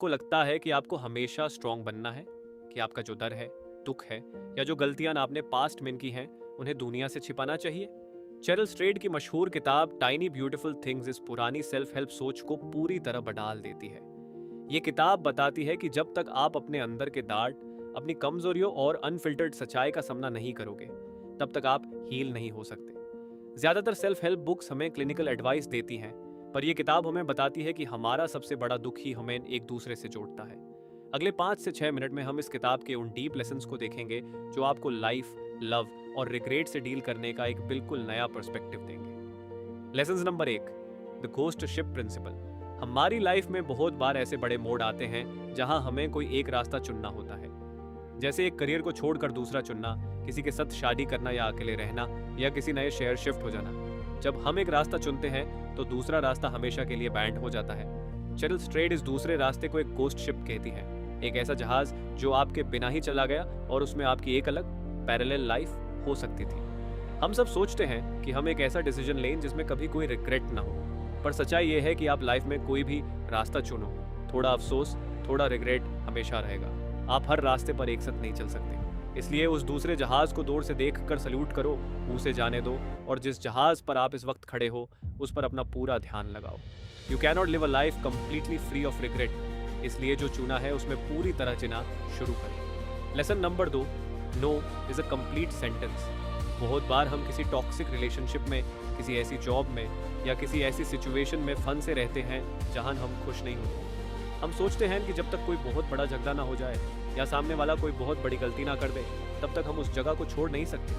आपको लगता है कि आपको हमेशा स्ट्रांग बनना है, कि आपका जो डर है, दुख है या जो गलतियां ना आपने पास्ट में की हैं उन्हें दुनिया से छिपाना चाहिए? चेरिल स्ट्रेट की मशहूर किताब टाइनी ब्यूटीफुल थिंग्स इस पुरानी सेल्फ हेल्प सोच को पूरी तरह बदल देती है। ये किताब बताती है कि जब तक आप अपने अंदर के डार्ट, अपनी कमजोरियों और अनफिल्टर्ड सच्चाई का सामना नहीं करोगे, तब तक आप हील नहीं हो सकते। ज्यादातर सेल्फ हेल्प बुक्स हमें क्लिनिकल एडवाइस देती हैं, पर यह किताब हमें बताती है कि हमारा सबसे बड़ा दुख ही हमें एक दूसरे से जोड़ता है। अगले 5 से 6 मिनट में हम इस किताब के उन डीप लेसन्स को देखेंगे जो आपको लाइफ, लव और रिग्रेट से डील करने का एक बिल्कुल नया पर्सपेक्टिव देंगे। Lesson number 1, the ghost ship principle. हमारी लाइफ में बहुत बार ऐसे बड़े मोड़ आते हैं जहां हमें कोई एक रास्ता चुनना होता है, जैसे एक करियर को छोड़कर दूसरा चुनना, किसी के साथ शादी करना या अकेले रहना, या किसी नए शहर शिफ्ट हो जाना। जब हम एक रास्ता चुनते हैं तो दूसरा रास्ता हमेशा के लिए बैंड हो जाता है। चेरिल स्ट्रेट इस दूसरे रास्ते को एक घोस्ट शिप कहती है, एक ऐसा जहाज जो आपके बिना ही चला गया और उसमें आपकी एक अलग पैरेलल लाइफ हो सकती थी। हम सब सोचते हैं कि हम एक ऐसा डिसीजन लें जिसमें कभी कोई रिग्रेट ना हो, पर सच्चाई ये है कि आप लाइफ में कोई भी रास्ता चुनो, थोड़ा अफसोस, थोड़ा रिग्रेट हमेशा रहेगा। आप हर रास्ते पर एक साथ नहीं चल सकते, इसलिए उस दूसरे जहाज को दूर से देखकर सल्यूट करो, उसे जाने दो और जिस जहाज पर आप इस वक्त खड़े हो उस पर अपना पूरा ध्यान लगाओ। You can not live a life completely free of regret, इसलिए जो चुना है उसमें पूरी तरह जीना शुरू करें। Lesson number 2, no is a complete sentence. बहुत बार हम किसी टॉक्सिक रिलेशनशिप में, किसी ऐसी जॉब में या किसी ऐसी सिचुएशन में फन से रहते हैं जहां हम खुश नहीं होते। हम सोचते हैं कि जब तक कोई बहुत बड़ा झगड़ा ना हो जाए या सामने वाला कोई बहुत बड़ी गलती ना कर दे, तब तक हम उस जगह को छोड़ नहीं सकते।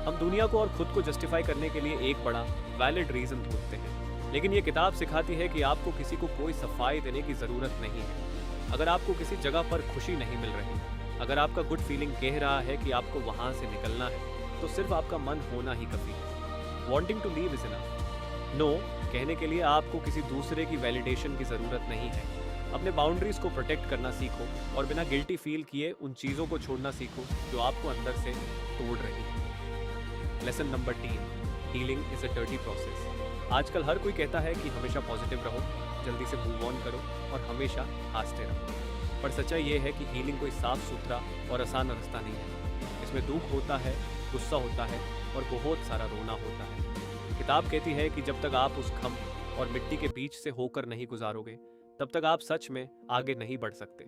हम दुनिया को और खुद को जस्टिफाई करने के लिए एक बड़ा वैलिड रीजन ढूंढते हैं, लेकिन ये किताब सिखाती है कि आपको किसी को कोई सफाई देने की जरूरत नहीं है। अगर आपको किसी जगह पर खुशी नहीं मिल रही, अगर आपका गुड फीलिंग कह रहा है कि आपको वहां से निकलना है, तो सिर्फ आपका मन होना ही काफी है। Wanting to leave is enough. No कहने के लिए आपको किसी दूसरे की वैलिडेशन की जरूरत नहीं है। अपने बाउंड्रीज को प्रोटेक्ट करना सीखो और बिना गिल्टी फील किए उन चीज़ों को छोड़ना सीखो जो आपको अंदर से तोड़ रही है। Lesson number 3, healing is a dirty process. आजकल हर कोई कहता है कि हमेशा पॉजिटिव रहो, जल्दी से मूव ऑन करो और हमेशा हंसते रहो, पर सच्चाई ये है कि हीलिंग कोई साफ सुथरा और आसान रास्ता नहीं है। इसमें दुख होता है, गुस्सा होता है और बहुत सारा रोना होता है। किताब कहती है कि जब तक आप उस खम और मिट्टी के बीच से होकर नहीं गुजारोगे, तब तक आप सच में आगे नहीं बढ़ सकते।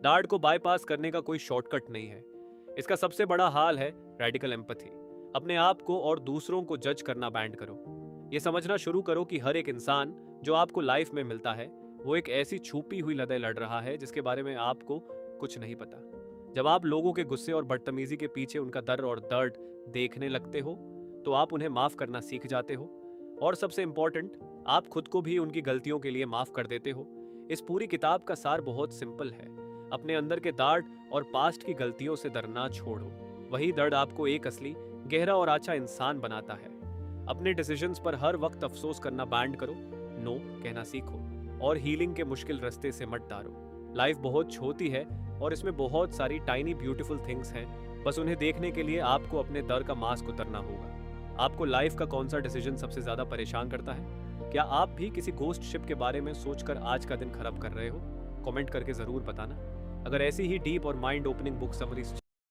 डार्ट को बाईपास करने का कोई शॉर्टकट नहीं है। इसका सबसे बड़ा हाल है रेडिकल एम्पैथी। अपने आप को और दूसरों को जज करना बैंड करो। ये समझना शुरू करो कि हर एक इंसान जो आपको लाइफ में मिलता है वो एक ऐसी छुपी हुई लड़ाई लड़ रहा है जिसके बारे में आपको कुछ नहीं पता। जब आप लोगों के गुस्से और बदतमीजी के पीछे उनका दर्द और दर्द देखने लगते हो, तो आप उन्हें माफ करना सीख जाते हो और सबसे इंपॉर्टेंट, आप खुद को भी उनकी गलतियों के लिए माफ कर देते हो। इस पूरी किताब का सार बहुत सिंपल है, अपने अंदर के दर्द और पास्ट की गलतियों से डरना छोड़ो। वही दर्द आपको एक असली, गहरा और अच्छा इंसान बनाता है। अपने डिसीजंस पर हर वक्त अफसोस करना बैंड करो, नो कहना सीखो और हीलिंग के मुश्किल रास्ते से मत डारो। लाइफ बहुत छोटी है और इसमें बहुत सारी टाइनी ब्यूटीफुल थिंग्स हैं, बस उन्हें देखने के लिए आपको अपने डर का मास्क उतरना होगा। आपको लाइफ का कौन सा डिसीजन सबसे ज्यादा परेशान करता है? क्या आप भी किसी घोस्ट शिप के बारे में सोचकर आज का दिन खराब कर रहे हो? कमेंट करके जरूर बताना। अगर ऐसी ही डीप और माइंड ओपनिंग बुक समरीज